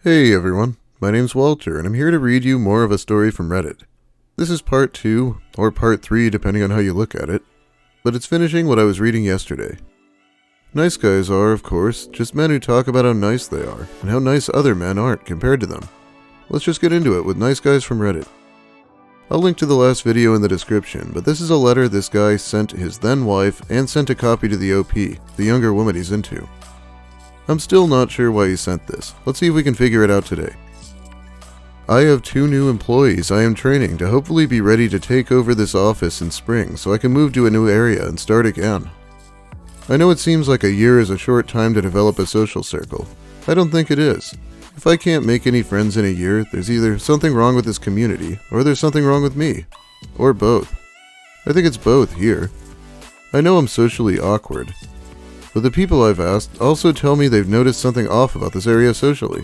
Hey everyone, my name's Walter, and I'm here to read you more of a story from Reddit. This is part 2, or part 3 depending on how you look at it, but it's finishing what I was reading yesterday. Nice guys are, of course, just men who talk about how nice they are, and how nice other men aren't compared to them. Let's just get into it with nice guys from Reddit. I'll link to the last video in the description, but this is a letter this guy sent his then wife and sent a copy to the OP, the younger woman he's into. I'm still not sure why he sent this. Let's see if we can figure it out today. I have 2 new employees I am training to hopefully be ready to take over this office in spring so I can move to a new area and start again. I know it seems like a year is a short time to develop a social circle. I don't think it is. If I can't make any friends in a year, there's either something wrong with this community, or there's something wrong with me. Or both. I think it's both here. I know I'm socially awkward, but the people I've asked also tell me they've noticed something off about this area socially.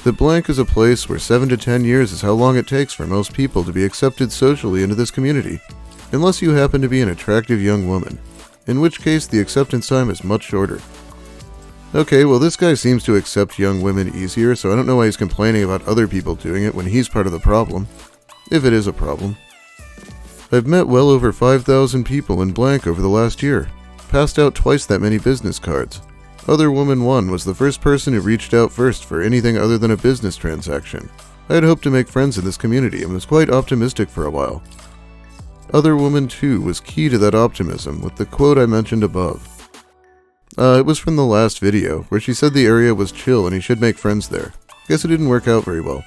That blank is a place where 7 to 10 years is how long it takes for most people to be accepted socially into this community, unless you happen to be an attractive young woman, in which case the acceptance time is much shorter. Okay, well this guy seems to accept young women easier, so I don't know why he's complaining about other people doing it when he's part of the problem, if it is a problem. I've met well over 5,000 people in blank over the last year. Passed out twice that many business cards. Other Woman 1 was the first person who reached out first for anything other than a business transaction. I had hoped to make friends in this community and was quite optimistic for a while. Other Woman 2 was key to that optimism with the quote I mentioned above. It was from the last video, where she said the area was chill and he should make friends there. Guess it didn't work out very well.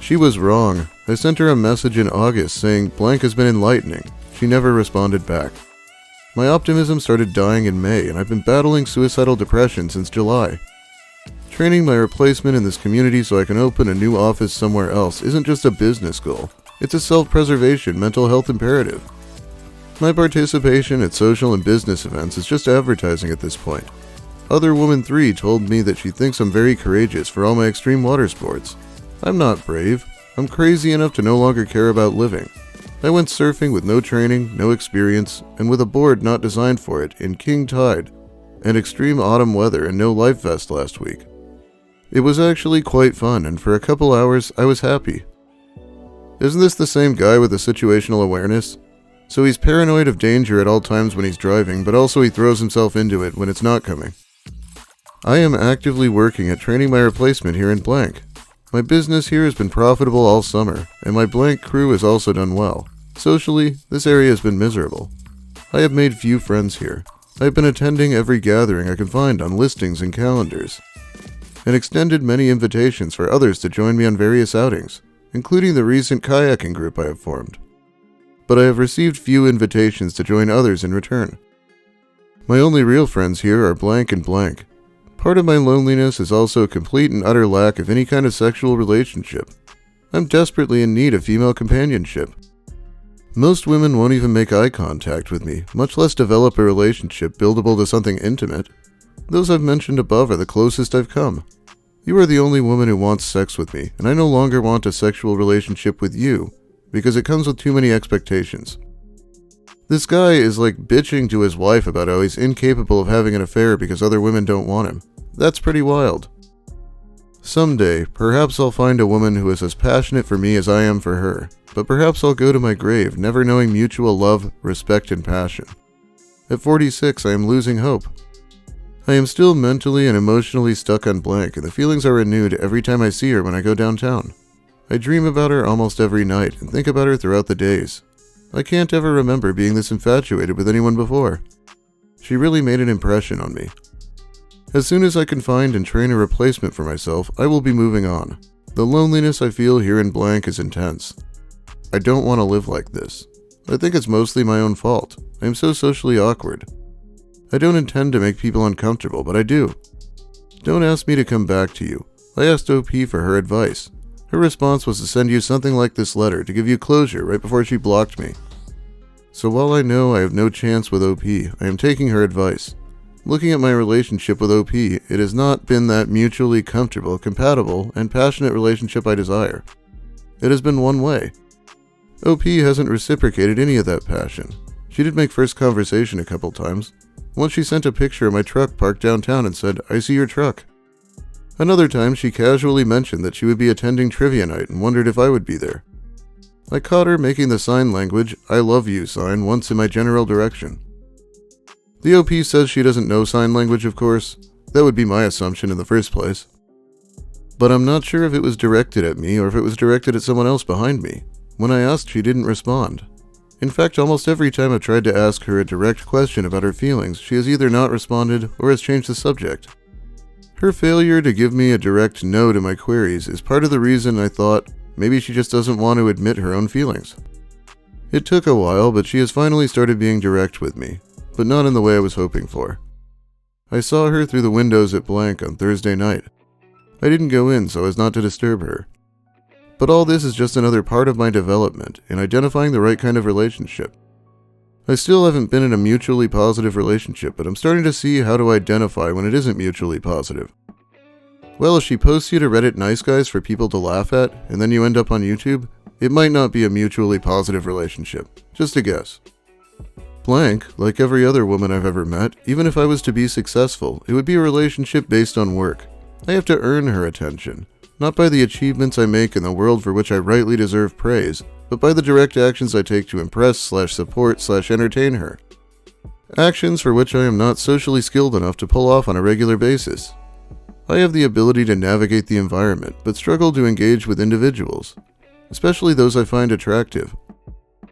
She was wrong. I sent her a message in August saying blank has been enlightening. She never responded back. My optimism started dying in May, and I've been battling suicidal depression since July. Training my replacement in this community so I can open a new office somewhere else isn't just a business goal. It's a self-preservation mental health imperative. My participation at social and business events is just advertising at this point. Other Woman 3 told me that she thinks I'm very courageous for all my extreme water sports. I'm not brave. I'm crazy enough to no longer care about living. I went surfing with no training, no experience, and with a board not designed for it in king tide and extreme autumn weather and no life vest last week. It was actually quite fun, and for a couple hours I was happy. Isn't this the same guy with the situational awareness? So he's paranoid of danger at all times when he's driving, but also he throws himself into it when it's not coming. I am actively working at training my replacement here in blank. My business here has been profitable all summer, and my blank crew has also done well. Socially, this area has been miserable. I have made few friends here. I have been attending every gathering I can find on listings and calendars, and extended many invitations for others to join me on various outings, including the recent kayaking group I have formed. But I have received few invitations to join others in return. My only real friends here are blank and blank. Part of my loneliness is also a complete and utter lack of any kind of sexual relationship. I'm desperately in need of female companionship. Most women won't even make eye contact with me, much less develop a relationship buildable to something intimate. Those I've mentioned above are the closest I've come. You are the only woman who wants sex with me, and I no longer want a sexual relationship with you, because it comes with too many expectations. This guy is like bitching to his wife about how he's incapable of having an affair because other women don't want him. That's pretty wild. Someday, perhaps I'll find a woman who is as passionate for me as I am for her, but perhaps I'll go to my grave never knowing mutual love, respect, and passion. At 46, I am losing hope. I am still mentally and emotionally stuck on blank, and the feelings are renewed every time I see her when I go downtown. I dream about her almost every night and think about her throughout the days. I can't ever remember being this infatuated with anyone before. She really made an impression on me. As soon as I can find and train a replacement for myself, I will be moving on. The loneliness I feel here in blank is intense. I don't want to live like this. I think it's mostly my own fault. I am so socially awkward. I don't intend to make people uncomfortable, but I do. Don't ask me to come back to you. I asked OP for her advice. Her response was to send you something like this letter to give you closure right before she blocked me. So while I know I have no chance with OP, I am taking her advice. Looking at my relationship with OP, it has not been that mutually comfortable, compatible, and passionate relationship I desire. It has been one way. OP hasn't reciprocated any of that passion. She did make first conversation a couple times. Once she sent a picture of my truck parked downtown and said, "I see your truck." Another time, she casually mentioned that she would be attending trivia night and wondered if I would be there. I caught her making the sign language "I love you" sign once in my general direction. The OP says she doesn't know sign language, of course. That would be my assumption in the first place. But I'm not sure if it was directed at me or if it was directed at someone else behind me. When I asked, she didn't respond. In fact, almost every time I've tried to ask her a direct question about her feelings, she has either not responded or has changed the subject. Her failure to give me a direct no to my queries is part of the reason I thought maybe she just doesn't want to admit her own feelings. It took a while, but she has finally started being direct with me, but not in the way I was hoping for. I saw her through the windows at Blank on Thursday night. I didn't go in so as not to disturb her. But all this is just another part of my development in identifying the right kind of relationship. I still haven't been in a mutually positive relationship, but I'm starting to see how to identify when it isn't mutually positive. Well, if she posts you to Reddit nice guys for people to laugh at, and then you end up on YouTube, it might not be a mutually positive relationship. Just a guess. Blank, like every other woman I've ever met, even if I was to be successful, it would be a relationship based on work. I have to earn her attention, not by the achievements I make in the world for which I rightly deserve praise, but by the direct actions I take to impress/support/entertain her. Actions for which I am not socially skilled enough to pull off on a regular basis. I have the ability to navigate the environment, but struggle to engage with individuals, especially those I find attractive.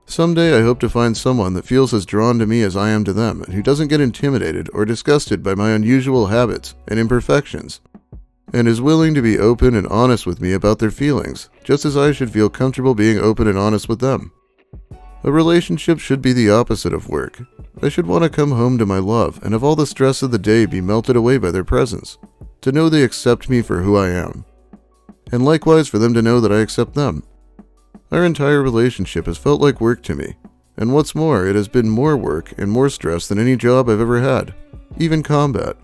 Someday I hope to find someone that feels as drawn to me as I am to them, and who doesn't get intimidated or disgusted by my unusual habits and imperfections, and is willing to be open and honest with me about their feelings, just as I should feel comfortable being open and honest with them. A relationship should be the opposite of work. I should want to come home to my love and have all the stress of the day be melted away by their presence, to know they accept me for who I am, and likewise for them to know that I accept them. Our entire relationship has felt like work to me, and what's more, it has been more work and more stress than any job I've ever had, even combat.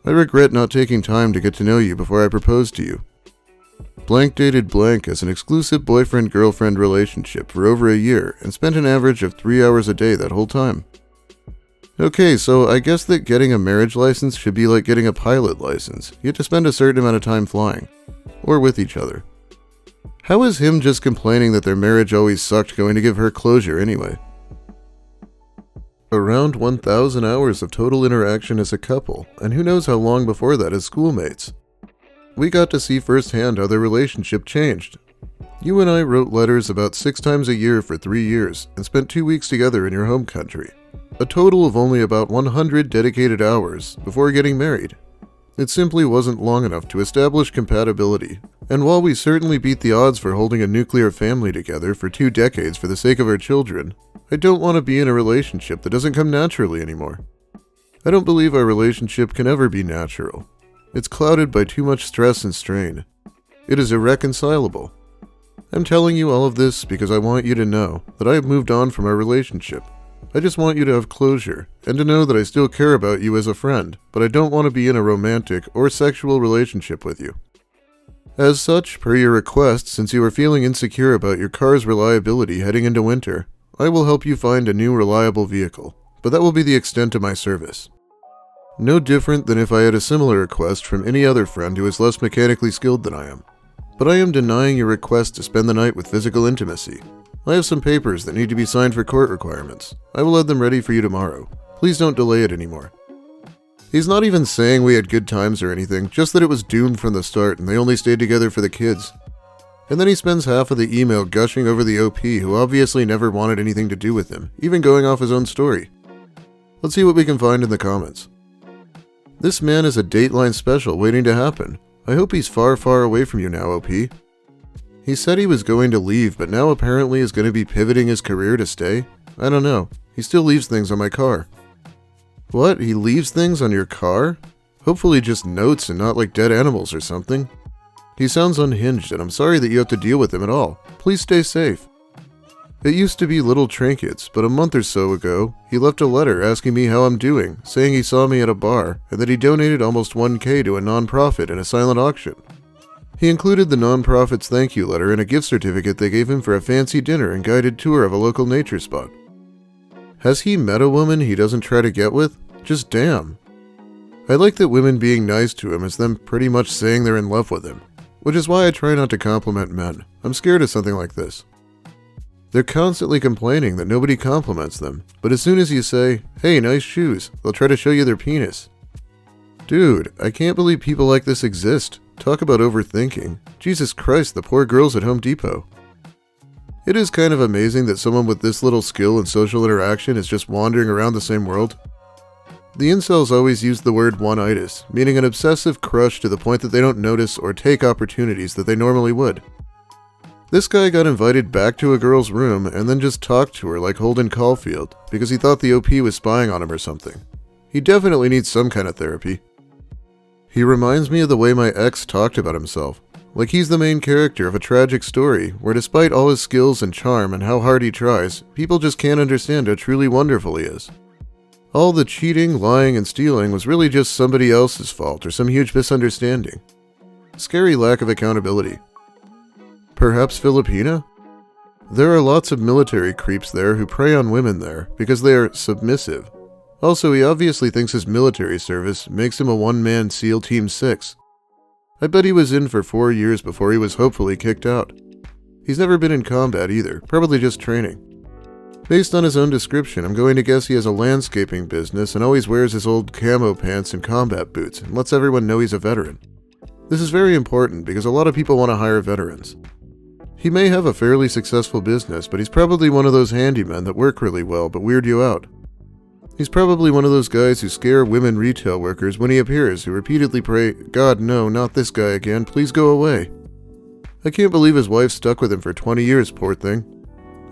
I regret not taking time to get to know you before I proposed to you. Blank dated Blank as an exclusive boyfriend-girlfriend relationship for over a year and spent an average of 3 hours a day that whole time. Okay, so I guess that getting a marriage license should be like getting a pilot license. You have to spend a certain amount of time flying, or with each other. How is him just complaining that their marriage always sucked going to give her closure anyway? Around 1,000 hours of total interaction as a couple, and who knows how long before that as schoolmates. We got to see firsthand how their relationship changed. You and I wrote letters about 6 times a year for 3 years, and spent 2 weeks together in your home country. A total of only about 100 dedicated hours before getting married. It simply wasn't long enough to establish compatibility, and while we certainly beat the odds for holding a nuclear family together for 2 decades for the sake of our children, I don't want to be in a relationship that doesn't come naturally anymore. I don't believe our relationship can ever be natural. It's clouded by too much stress and strain. It is irreconcilable. I'm telling you all of this because I want you to know that I have moved on from our relationship. I just want you to have closure, and to know that I still care about you as a friend, but I don't want to be in a romantic or sexual relationship with you. As such, per your request, since you are feeling insecure about your car's reliability heading into winter, I will help you find a new reliable vehicle, but that will be the extent of my service. No different than if I had a similar request from any other friend who is less mechanically skilled than I am. But I am denying your request to spend the night with physical intimacy. I have some papers that need to be signed for court requirements. I will have them ready for you tomorrow. Please don't delay it anymore. He's not even saying we had good times or anything, just that it was doomed from the start and they only stayed together for the kids. And then he spends half of the email gushing over the OP who obviously never wanted anything to do with him, even going off his own story. Let's see what we can find in the comments. This man is a Dateline special waiting to happen. I hope he's far, far away from you now, OP. He said he was going to leave, but now apparently is going to be pivoting his career to stay? I don't know. He still leaves things on my car. What? He leaves things on your car? Hopefully just notes and not like dead animals or something. He sounds unhinged, and I'm sorry that you have to deal with him at all. Please stay safe. It used to be little trinkets, but a month or so ago, he left a letter asking me how I'm doing, saying he saw me at a bar, and that he donated almost $1,000 to a non-profit in a silent auction. He included the non-profit's thank you letter and a gift certificate they gave him for a fancy dinner and guided tour of a local nature spot. Has he met a woman he doesn't try to get with? Just damn. I like that women being nice to him is them pretty much saying they're in love with him, which is why I try not to compliment men. I'm scared of something like this. They're constantly complaining that nobody compliments them, but as soon as you say, "Hey, nice shoes," they'll try to show you their penis. Dude, I can't believe people like this exist. Talk about overthinking. Jesus Christ, the poor girls at Home Depot. It is kind of amazing that someone with this little skill in social interaction is just wandering around the same world. The incels always use the word one-itis, meaning an obsessive crush to the point that they don't notice or take opportunities that they normally would. This guy got invited back to a girl's room and then just talked to her like Holden Caulfield because he thought the OP was spying on him or something. He definitely needs some kind of therapy. He reminds me of the way my ex talked about himself, like he's the main character of a tragic story where despite all his skills and charm and how hard he tries, people just can't understand how truly wonderful he is. All the cheating, lying, and stealing was really just somebody else's fault or some huge misunderstanding. Scary lack of accountability. Perhaps Filipina? There are lots of military creeps there who prey on women there because they are submissive. Also, he obviously thinks his military service makes him a one-man SEAL Team 6. I bet he was in for 4 years before he was hopefully kicked out. He's never been in combat either, probably just training. Based on his own description, I'm going to guess he has a landscaping business and always wears his old camo pants and combat boots and lets everyone know he's a veteran. This is very important because a lot of people want to hire veterans. He may have a fairly successful business, but he's probably one of those handymen that work really well but weird you out. He's probably one of those guys who scare women retail workers when he appears, who repeatedly pray, "God, no, not this guy again, please go away." I can't believe his wife stuck with him for 20 years, poor thing.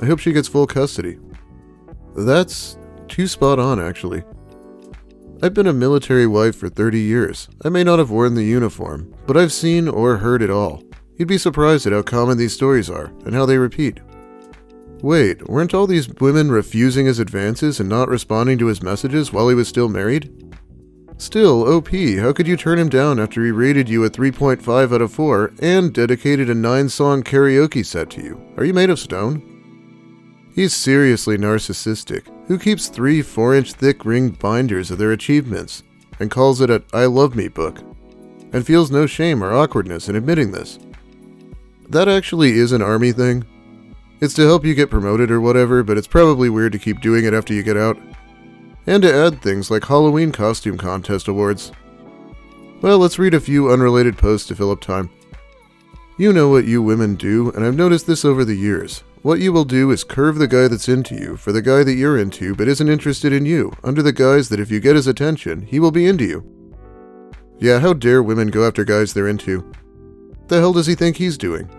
I hope she gets full custody. That's too spot on, actually. I've been a military wife for 30 years. I may not have worn the uniform, but I've seen or heard it all. You'd be surprised at how common these stories are, and how they repeat. Wait, weren't all these women refusing his advances and not responding to his messages while he was still married? Still, OP, how could you turn him down after he rated you a 3.5 out of 4 and dedicated a 9-song karaoke set to you? Are you made of stone? He's seriously narcissistic. Who keeps 3 4-inch thick ringed binders of their achievements and calls it a "I love me" book, and feels no shame or awkwardness in admitting this? That actually is an army thing. It's to help you get promoted or whatever, but it's probably weird to keep doing it after you get out. And to add things like Halloween costume contest awards. Well, let's read a few unrelated posts to fill up time. You know what you women do, and I've noticed this over the years. What you will do is curve the guy that's into you for the guy that you're into but isn't interested in you, under the guise that if you get his attention, he will be into you. Yeah, how dare women go after guys they're into? What the hell does he think he's doing?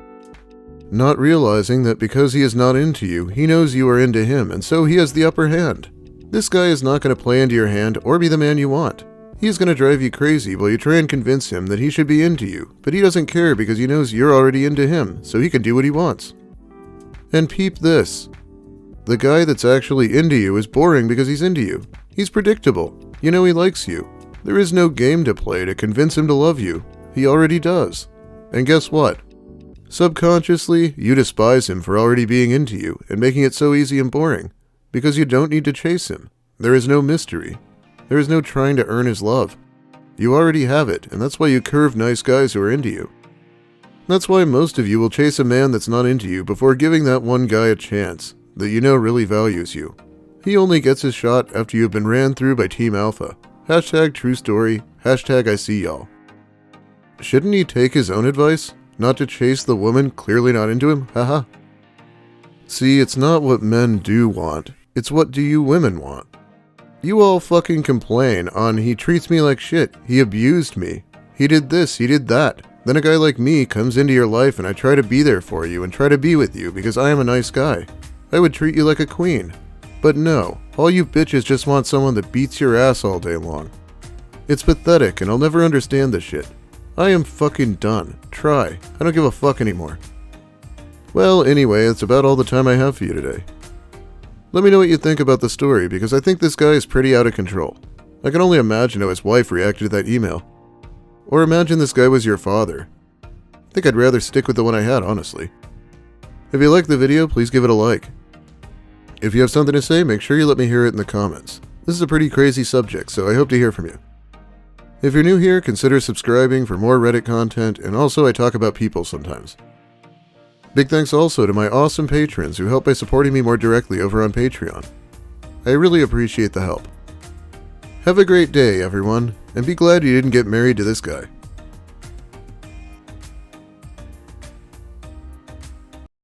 Not realizing that because he is not into you, he knows you are into him, and so he has the upper hand. This guy is not going to play into your hand or be the man you want. He is going to drive you crazy while you try and convince him that he should be into you, but he doesn't care because he knows you're already into him, so he can do what he wants. And peep this. The guy that's actually into you is boring because he's into you. He's predictable. You know he likes you. There is no game to play to convince him to love you. He already does. And guess what? Subconsciously, you despise him for already being into you and making it so easy and boring, because you don't need to chase him. There is no mystery. There is no trying to earn his love. You already have it, and that's why you curve nice guys who are into you. That's why most of you will chase a man that's not into you before giving that one guy a chance that you know really values you. He only gets his shot after you've been ran through by Team Alpha. Hashtag true story. Hashtag I see y'all. Shouldn't he take his own advice? Not to chase the woman clearly not into him? Haha. See, it's not what men do want. It's what do you women want. You all fucking complain on "he treats me like shit, he abused me, he did this, he did that." Then a guy like me comes into your life and I try to be there for you and try to be with you because I am a nice guy. I would treat you like a queen. But no, all you bitches just want someone that beats your ass all day long. It's pathetic and I'll never understand this shit. I am fucking done. Try. I don't give a fuck anymore. Well, anyway, that's about all the time I have for you today. Let me know what you think about the story, because I think this guy is pretty out of control. I can only imagine how his wife reacted to that email. Or imagine this guy was your father. I think I'd rather stick with the one I had, honestly. If you liked the video, please give it a like. If you have something to say, make sure you let me hear it in the comments. This is a pretty crazy subject, so I hope to hear from you. If you're new here, consider subscribing for more Reddit content, and also I talk about people sometimes. Big thanks also to my awesome patrons who help by supporting me more directly over on Patreon. I really appreciate the help. Have a great day, everyone, and be glad you didn't get married to this guy.